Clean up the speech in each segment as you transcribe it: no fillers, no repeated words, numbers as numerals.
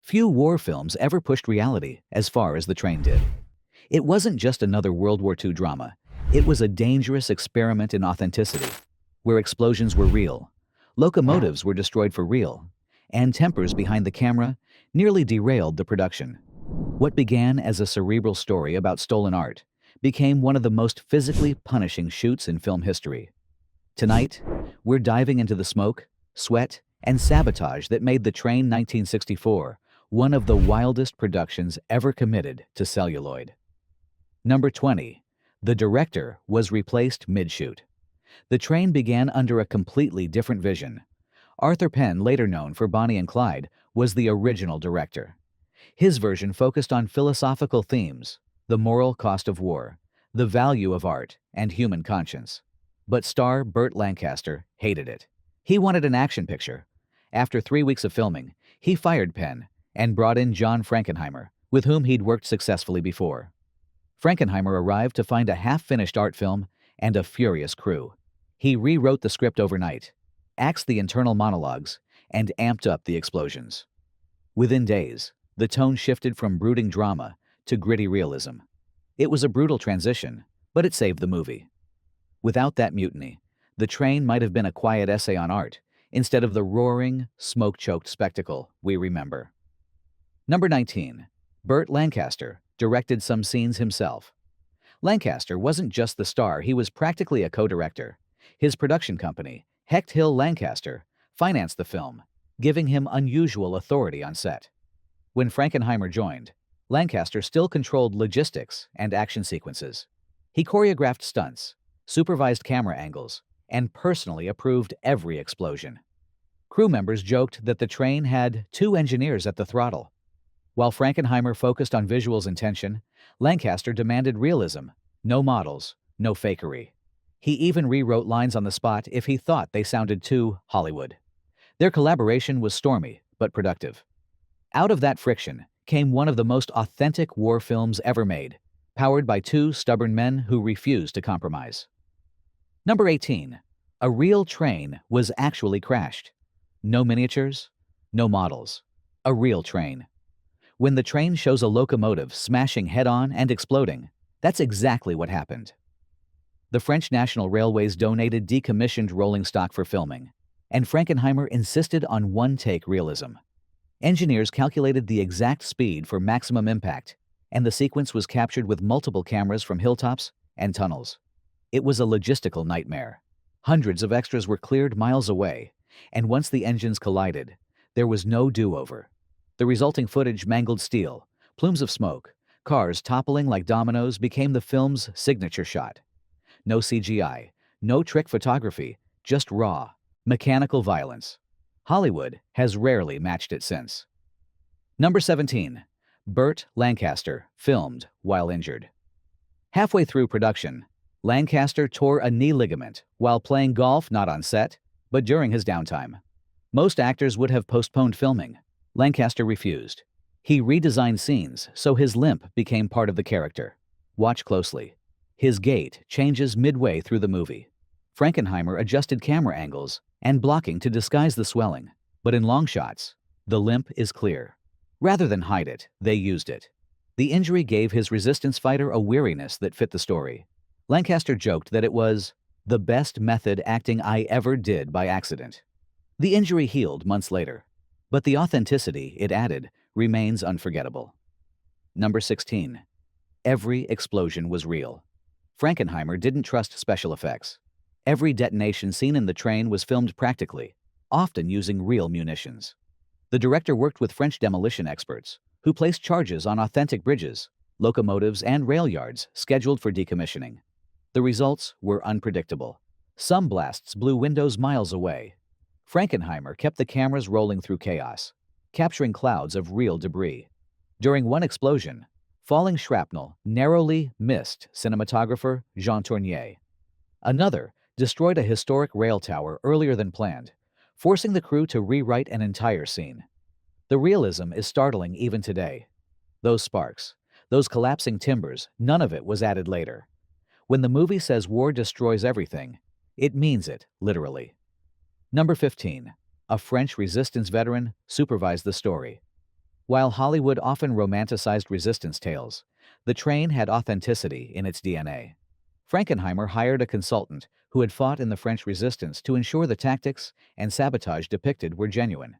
Few war films ever pushed reality as far as The Train did. It wasn't just another World War II drama. It was a dangerous experiment in authenticity, where explosions were real, locomotives were destroyed for real, and tempers behind the camera nearly derailed the production. What began as a cerebral story about stolen art became one of the most physically punishing shoots in film history. Tonight, we're diving into the smoke, sweat, and sabotage that made The Train 1964 one of the wildest productions ever committed to celluloid. Number 20. The director was replaced mid-shoot. The Train began under a completely different vision. Arthur Penn, later known for Bonnie and Clyde, was the original director. His version focused on philosophical themes, the moral cost of war, the value of art, and human conscience. But star Burt Lancaster hated it. He wanted an action picture. After 3 weeks of filming, he fired Penn and brought in John Frankenheimer, with whom he'd worked successfully before. Frankenheimer arrived to find a half-finished art film and a furious crew. He rewrote the script overnight, axed the internal monologues, and amped up the explosions. Within days, the tone shifted from brooding drama to gritty realism. It was a brutal transition, but it saved the movie. Without that mutiny, The Train might have been a quiet essay on art instead of the roaring, smoke-choked spectacle we remember. Number 19. Burt Lancaster directed some scenes himself. Lancaster wasn't just the star, he was practically a co-director. His production company, Hecht Hill Lancaster, financed the film, giving him unusual authority on set. When Frankenheimer joined, Lancaster still controlled logistics and action sequences. He choreographed stunts, supervised camera angles, and personally approved every explosion. Crew members joked that The Train had 2 engineers at the throttle. While Frankenheimer focused on visuals and tension, Lancaster demanded realism, no models, no fakery. He even rewrote lines on the spot if he thought they sounded too Hollywood. Their collaboration was stormy but productive. Out of that friction came one of the most authentic war films ever made, powered by 2 stubborn men who refused to compromise. Number 18. A real train was actually crashed. No miniatures, no models. A real train. When The Train shows a locomotive smashing head-on and exploding, that's exactly what happened. The French National Railways donated decommissioned rolling stock for filming, and Frankenheimer insisted on one-take realism. Engineers calculated the exact speed for maximum impact, and the sequence was captured with multiple cameras from hilltops and tunnels. It was a logistical nightmare. Hundreds of extras were cleared miles away, and once the engines collided, there was no do-over. The resulting footage mangled steel, plumes of smoke, cars toppling like dominoes became the film's signature shot. No CGI, no trick photography, just raw, mechanical violence. Hollywood has rarely matched it since. Number 17. Burt Lancaster filmed while injured. Halfway through production, Lancaster tore a knee ligament while playing golf not on set, but during his downtime. Most actors would have postponed filming. Lancaster refused. He redesigned scenes so his limp became part of the character. Watch closely. His gait changes midway through the movie. Frankenheimer adjusted camera angles and blocking to disguise the swelling, but in long shots, the limp is clear. Rather than hide it, they used it. The injury gave his resistance fighter a weariness that fit the story. Lancaster joked that it was the best method acting I ever did by accident. The injury healed months later, but the authenticity it added remains unforgettable. Number 16. Every explosion was real. Frankenheimer didn't trust special effects. Every detonation scene in The Train was filmed practically, often using real munitions. The director worked with French demolition experts, who placed charges on authentic bridges, locomotives, and rail yards scheduled for decommissioning. The results were unpredictable. Some blasts blew windows miles away. Frankenheimer kept the cameras rolling through chaos, capturing clouds of real debris. During one explosion, falling shrapnel narrowly missed cinematographer Jean Tournier. Another destroyed a historic rail tower earlier than planned, forcing the crew to rewrite an entire scene. The realism is startling even today. Those sparks, those collapsing timbers, none of it was added later. When the movie says war destroys everything, it means it, literally. Number 15. A French resistance veteran supervised the story. While Hollywood often romanticized resistance tales, the train had authenticity in its DNA. Frankenheimer hired a consultant who had fought in the French resistance to ensure the tactics and sabotage depicted were genuine.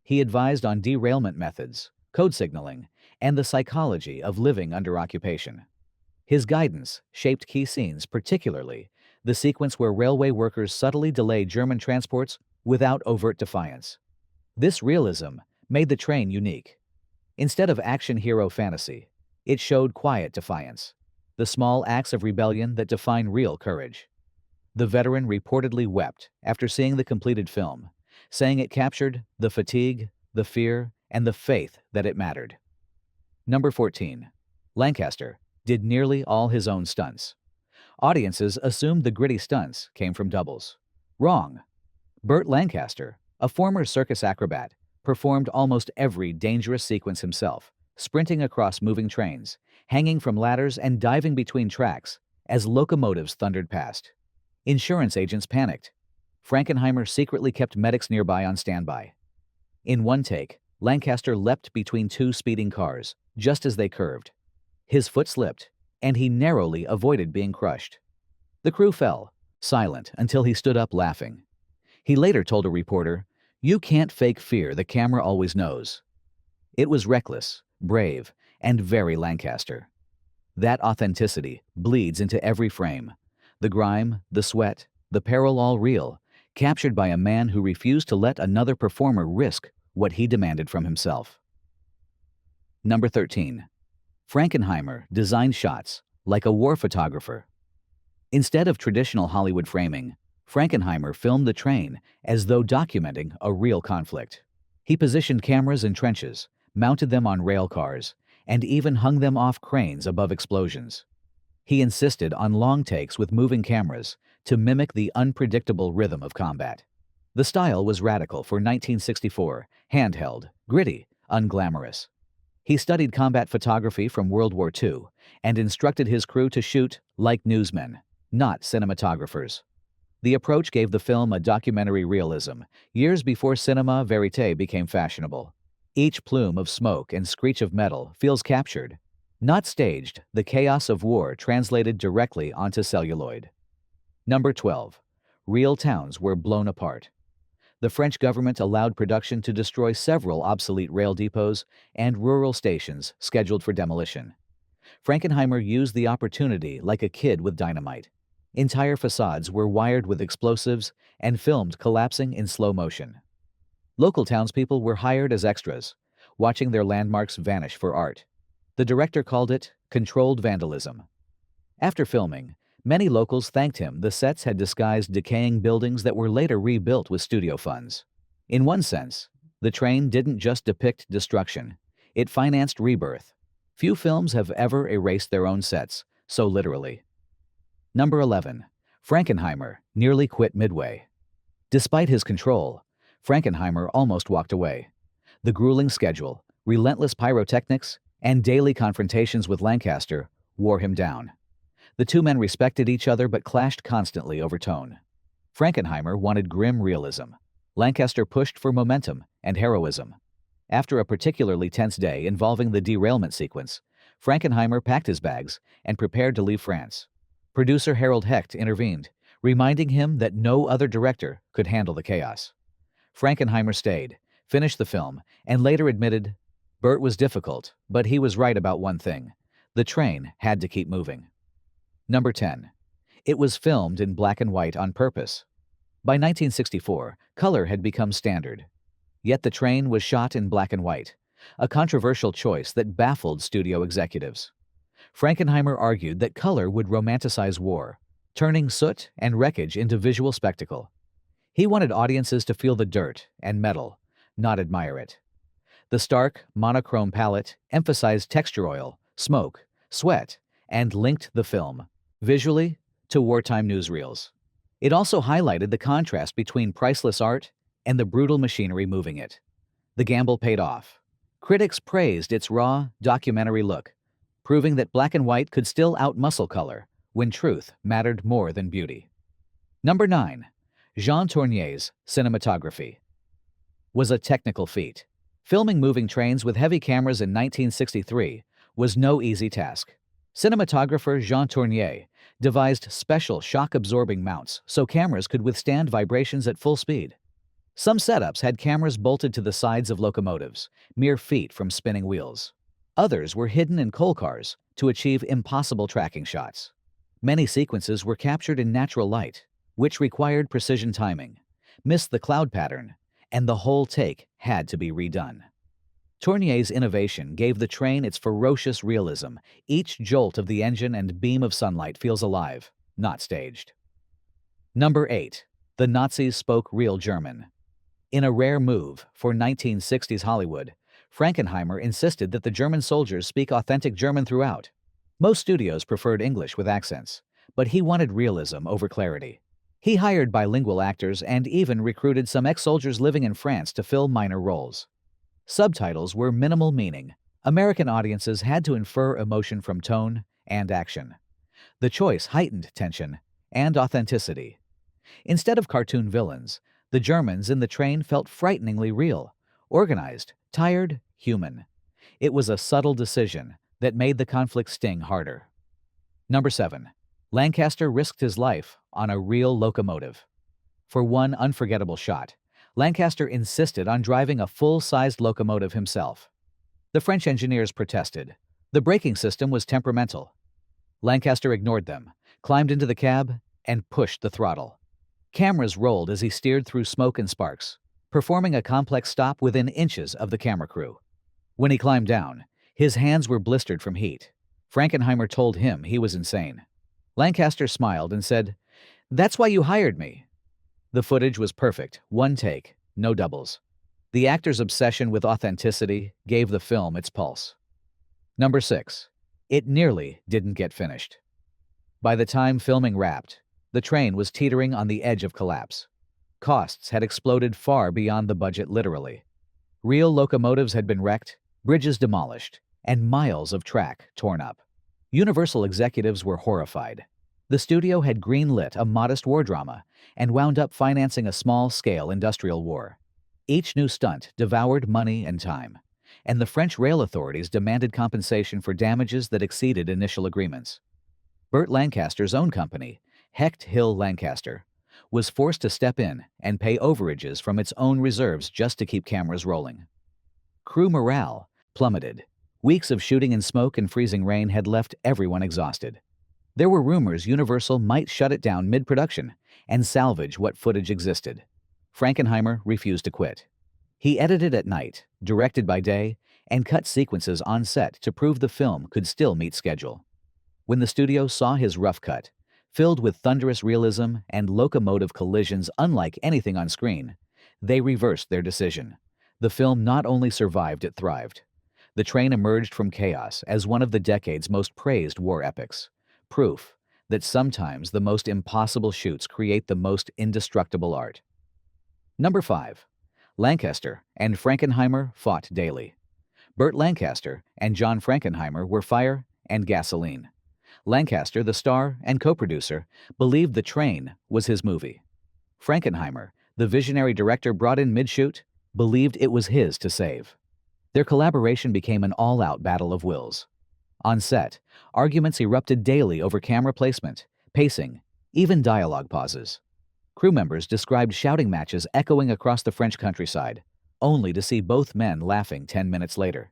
He advised on derailment methods, code signaling, and the psychology of living under occupation. His guidance shaped key scenes, particularly the sequence where railway workers subtly delayed German transports without overt defiance. This realism made the train unique. Instead of action hero fantasy, it showed quiet defiance, the small acts of rebellion that define real courage. The veteran reportedly wept after seeing the completed film, saying it captured the fatigue, the fear, and the faith that it mattered. Number 14. Lancaster did nearly all his own stunts. Audiences assumed the gritty stunts came from doubles. Wrong. Burt Lancaster, a former circus acrobat, performed almost every dangerous sequence himself, sprinting across moving trains, hanging from ladders, and diving between tracks as locomotives thundered past. Insurance agents panicked. Frankenheimer secretly kept medics nearby on standby. In one take, Lancaster leapt between two speeding cars, just as they curved. His foot slipped, and he narrowly avoided being crushed. The crew fell, silent, until he stood up laughing. He later told a reporter, "You can't fake fear, the camera always knows." It was reckless, brave, and very Lancaster. That authenticity bleeds into every frame. The grime, the sweat, the peril, all real, captured by a man who refused to let another performer risk what he demanded from himself. Number 13. Frankenheimer designed shots like a war photographer. Instead of traditional Hollywood framing, Frankenheimer filmed the train as though documenting a real conflict. He positioned cameras in trenches, mounted them on rail cars, and even hung them off cranes above explosions. He insisted on long takes with moving cameras to mimic the unpredictable rhythm of combat. The style was radical for 1964, handheld, gritty, unglamorous. He studied combat photography from World War II and instructed his crew to shoot like newsmen, not cinematographers. The approach gave the film a documentary realism, years before cinema verite became fashionable. Each plume of smoke and screech of metal feels captured, not staged, the chaos of war translated directly onto celluloid. Number 12. Real towns were blown apart. The French government allowed production to destroy several obsolete rail depots and rural stations scheduled for demolition. Frankenheimer used the opportunity like a kid with dynamite. Entire facades were wired with explosives and filmed collapsing in slow motion. Local townspeople were hired as extras, watching their landmarks vanish for art. The director called it controlled vandalism. After filming, many locals thanked him. The sets had disguised decaying buildings that were later rebuilt with studio funds. In one sense, the train didn't just depict destruction, it financed rebirth. Few films have ever erased their own sets so literally. Number 11. Frankenheimer nearly quit midway. Despite his control, Frankenheimer almost walked away. The grueling schedule, relentless pyrotechnics, and daily confrontations with Lancaster wore him down. The two men respected each other but clashed constantly over tone. Frankenheimer wanted grim realism. Lancaster pushed for momentum and heroism. After a particularly tense day involving the derailment sequence, Frankenheimer packed his bags and prepared to leave France. Producer Harold Hecht intervened, reminding him that no other director could handle the chaos. Frankenheimer stayed, finished the film, and later admitted, "Burt was difficult, but he was right about one thing. The train had to keep moving." Number 10. It was filmed in black and white on purpose. By 1964, color had become standard. Yet the train was shot in black and white, a controversial choice that baffled studio executives. Frankenheimer argued that color would romanticize war, turning soot and wreckage into visual spectacle. He wanted audiences to feel the dirt and metal, not admire it. The stark, monochrome palette emphasized texture oil, smoke, sweat, and linked the film, visually, to wartime newsreels. It also highlighted the contrast between priceless art and the brutal machinery moving it. The gamble paid off. Critics praised its raw, documentary look, proving that black and white could still outmuscle color when truth mattered more than beauty. Number 9. Jean Tournier's cinematography was a technical feat. Filming moving trains with heavy cameras in 1963 was no easy task. Cinematographer Jean Tournier devised special shock-absorbing mounts so cameras could withstand vibrations at full speed. Some setups had cameras bolted to the sides of locomotives, mere feet from spinning wheels. Others were hidden in coal cars to achieve impossible tracking shots. Many sequences were captured in natural light, which required precision timing, missed the cloud pattern, and the whole take had to be redone. Tournier's innovation gave the train its ferocious realism. Each jolt of the engine and beam of sunlight feels alive, not staged. Number 8. The Nazis spoke real German. In a rare move for 1960s Hollywood, Frankenheimer insisted that the German soldiers speak authentic German throughout. Most studios preferred English with accents, but he wanted realism over clarity. He hired bilingual actors and even recruited some ex-soldiers living in France to fill minor roles. Subtitles were minimal meaning. American audiences had to infer emotion from tone and action. The choice heightened tension and authenticity. Instead of cartoon villains, the Germans in the train felt frighteningly real, organized, tired, human. It was a subtle decision that made the conflict sting harder. Number 7. Lancaster risked his life on a real locomotive. For one unforgettable shot, Lancaster insisted on driving a full-sized locomotive himself. The French engineers protested. The braking system was temperamental. Lancaster ignored them, climbed into the cab, and pushed the throttle. Cameras rolled as he steered through smoke and sparks, performing a complex stop within inches of the camera crew. When he climbed down, his hands were blistered from heat. Frankenheimer told him he was insane. Lancaster smiled and said, "That's why you hired me." The footage was perfect, one take, no doubles. The actor's obsession with authenticity gave the film its pulse. Number 6. It nearly didn't get finished. By the time filming wrapped, the train was teetering on the edge of collapse. Costs had exploded far beyond the budget literally. Real locomotives had been wrecked, bridges demolished, and miles of track torn up. Universal executives were horrified. The studio had greenlit a modest war drama and wound up financing a small-scale industrial war. Each new stunt devoured money and time, and the French rail authorities demanded compensation for damages that exceeded initial agreements. Burt Lancaster's own company, Hecht Hill Lancaster, was forced to step in and pay overages from its own reserves just to keep cameras rolling. Crew morale plummeted. Weeks of shooting in smoke and freezing rain had left everyone exhausted. There were rumors Universal might shut it down mid-production and salvage what footage existed. Frankenheimer refused to quit. He edited at night, directed by day, and cut sequences on set to prove the film could still meet schedule. When the studio saw his rough cut, filled with thunderous realism and locomotive collisions unlike anything on screen, they reversed their decision. The film not only survived, it thrived. The train emerged from chaos as one of the decade's most praised war epics. Proof that sometimes the most impossible shoots create the most indestructible art. Number 5. Lancaster and Frankenheimer fought daily. Burt Lancaster and John Frankenheimer were fire and gasoline. Lancaster, the star and co-producer, believed the train was his movie. Frankenheimer, the visionary director brought in mid-shoot, believed it was his to save. Their collaboration became an all-out battle of wills. On set, arguments erupted daily over camera placement, pacing, even dialogue pauses. Crew members described shouting matches echoing across the French countryside, only to see both men laughing 10 minutes later.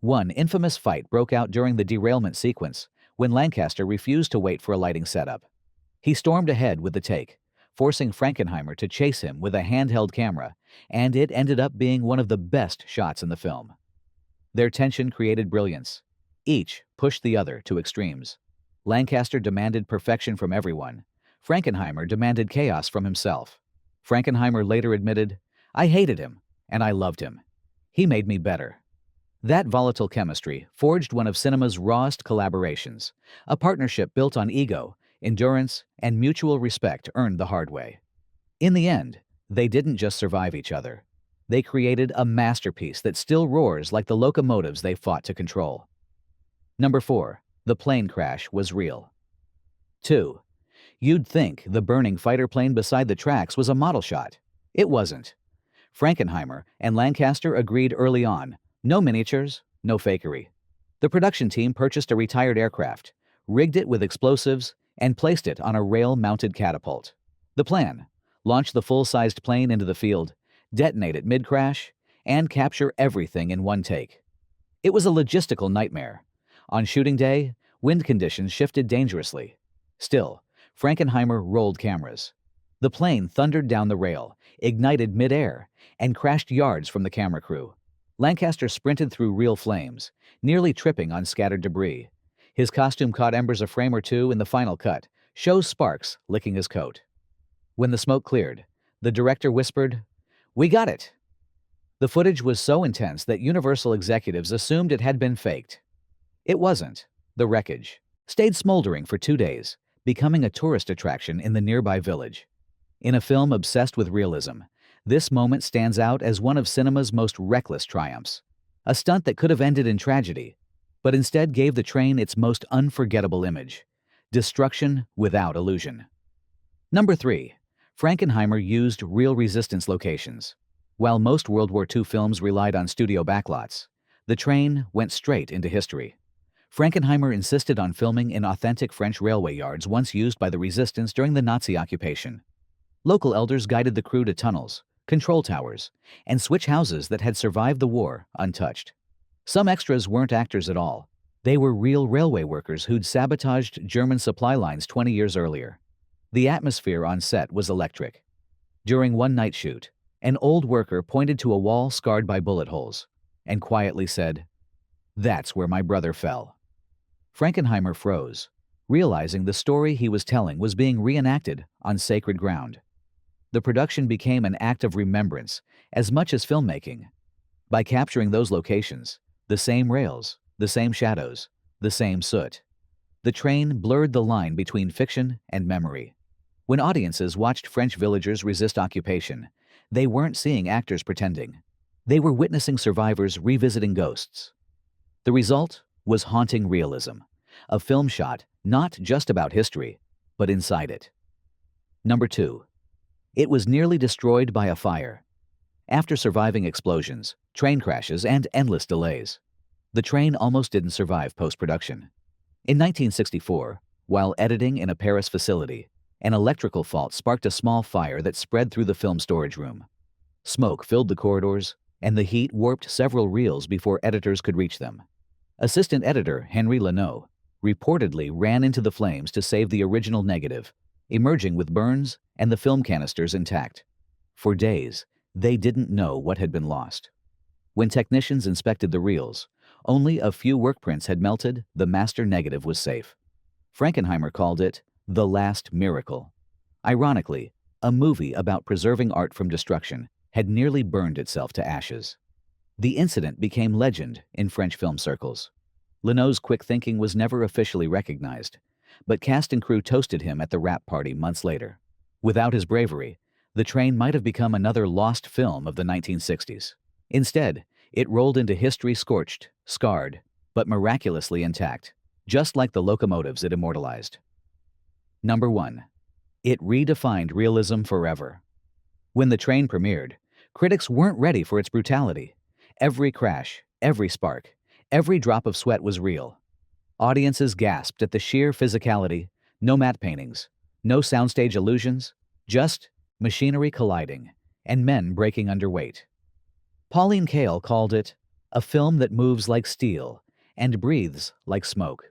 One infamous fight broke out during the derailment sequence when Lancaster refused to wait for a lighting setup. He stormed ahead with the take, forcing Frankenheimer to chase him with a handheld camera, and it ended up being one of the best shots in the film. Their tension created brilliance. Each pushed the other to extremes. Lancaster demanded perfection from everyone. Frankenheimer demanded chaos from himself. Frankenheimer later admitted, "I hated him, and I loved him. He made me better." That volatile chemistry forged one of cinema's rawest collaborations. A partnership built on ego, endurance, and mutual respect earned the hard way. In the end, they didn't just survive each other. They created a masterpiece that still roars like the locomotives they fought to control. Number 4. The plane crash was real. 2. You'd think the burning fighter plane beside the tracks was a model shot. It wasn't. Frankenheimer and Lancaster agreed early on, no miniatures, no fakery. The production team purchased a retired aircraft, rigged it with explosives, and placed it on a rail-mounted catapult. The plan: launch the full-sized plane into the field, detonate it mid-crash, and capture everything in one take. It was a logistical nightmare. On shooting day, wind conditions shifted dangerously. Still, Frankenheimer rolled cameras. The plane thundered down the rail, ignited mid-air, and crashed yards from the camera crew. Lancaster sprinted through real flames, nearly tripping on scattered debris. His costume caught embers a frame or two in the final cut, shows sparks licking his coat. When the smoke cleared, the director whispered, "We got it." The footage was so intense that Universal executives assumed it had been faked. It wasn't. The wreckage stayed smoldering for 2 days, becoming a tourist attraction in the nearby village. In a film obsessed with realism, this moment stands out as one of cinema's most reckless triumphs. A stunt that could have ended in tragedy, but instead gave the train its most unforgettable image: destruction without illusion. Number 3. Frankenheimer used real resistance locations. While most World War II films relied on studio backlots, the train went straight into history. Frankenheimer insisted on filming in authentic French railway yards once used by the resistance during the Nazi occupation. Local elders guided the crew to tunnels, control towers, and switch houses that had survived the war untouched. Some extras weren't actors at all. They were real railway workers who'd sabotaged German supply lines 20 years earlier. The atmosphere on set was electric. During one night shoot, an old worker pointed to a wall scarred by bullet holes and quietly said, "That's where my brother fell." Frankenheimer froze, realizing the story he was telling was being reenacted on sacred ground. The production became an act of remembrance as much as filmmaking. By capturing those locations, the same rails, the same shadows, the same soot, the train blurred the line between fiction and memory. When audiences watched French villagers resist occupation, they weren't seeing actors pretending. They were witnessing survivors revisiting ghosts. The result was haunting realism, a film shot not just about history, but inside it. Number 2. It was nearly destroyed by a fire. After surviving explosions, train crashes, and endless delays, the train almost didn't survive post-production. In 1964, while editing in a Paris facility, an electrical fault sparked a small fire that spread through the film storage room. Smoke filled the corridors, and the heat warped several reels before editors could reach them. Assistant editor Henry Leno reportedly ran into the flames to save the original negative, emerging with burns and the film canisters intact. For days, they didn't know what had been lost. When technicians inspected the reels, only a few work prints had melted. The master negative was safe. Frankenheimer called it the last miracle. Ironically, a movie about preserving art from destruction had nearly burned itself to ashes. The incident became legend in French film circles. Leno's quick thinking was never officially recognized, but cast and crew toasted him at the wrap party months later. Without his bravery, the train might have become another lost film of the 1960s. Instead, it rolled into history scorched, scarred, but miraculously intact, just like the locomotives it immortalized. Number 1. It redefined realism forever. When the train premiered, critics weren't ready for its brutality. Every crash, every spark, every drop of sweat was real. Audiences gasped at the sheer physicality: no matte paintings, no soundstage illusions, just machinery colliding and men breaking under weight. Pauline Kael called it a film that moves like steel and breathes like smoke.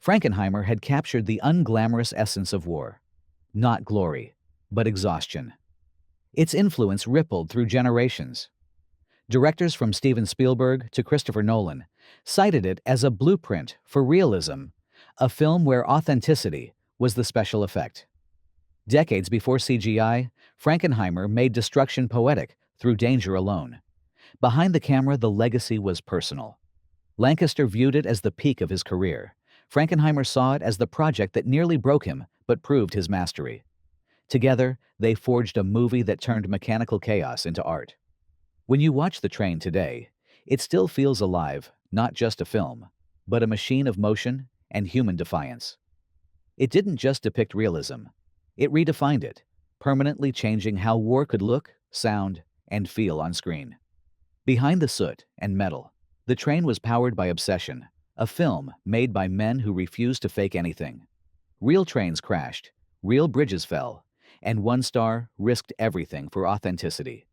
Frankenheimer had captured the unglamorous essence of war. Not glory, but exhaustion. Its influence rippled through generations. Directors from Steven Spielberg to Christopher Nolan cited it as a blueprint for realism, a film where authenticity was the special effect. Decades before CGI, Frankenheimer made destruction poetic through danger alone. Behind the camera, the legacy was personal. Lancaster viewed it as the peak of his career. Frankenheimer saw it as the project that nearly broke him but proved his mastery. Together, they forged a movie that turned mechanical chaos into art. When you watch The Train today, it still feels alive, not just a film, but a machine of motion and human defiance. It didn't just depict realism, it redefined it, permanently changing how war could look, sound, and feel on screen. Behind the soot and metal, the train was powered by Obsession, a film made by men who refused to fake anything. Real trains crashed, real bridges fell, and one star risked everything for authenticity.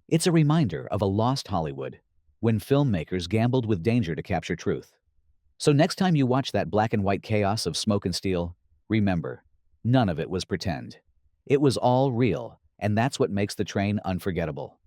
It's a reminder of a lost Hollywood, when filmmakers gambled with danger to capture truth. So next time you watch that black and white chaos of smoke and steel, remember, none of it was pretend. It was all real, and that's what makes the train unforgettable.